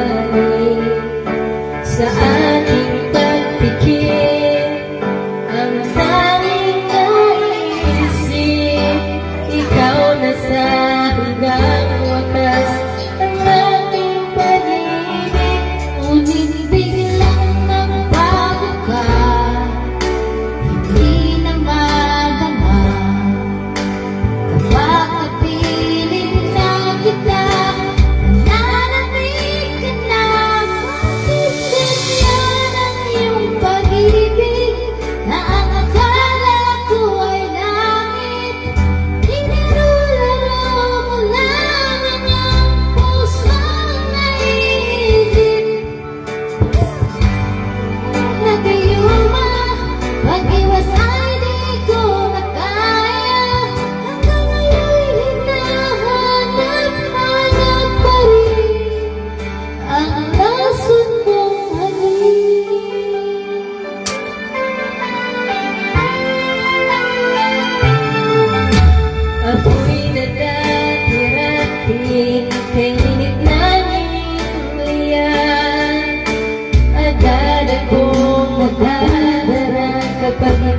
balik sa ating pagpikit. Ang tanging naisip, ikaw na sa hanggang wakas ang ating pag-ibig. Ngunit biglang nagbago ka, hindi na madama. Kapag kapiling na kita, nananapig ka na. Bakit ganyan ang iyong pag-ibig, na ang akala ko ay langit? Inilularo mo lamang ang pusong naiisip. Nagayuma, pag-iwas ay di ko na kaya. Hanggang ngayon'y hinahanap-hanap pa rin ang lason mong halik. Ako'y nadatirating kay init ng iyong liyan. Agad akong nadadarang kapag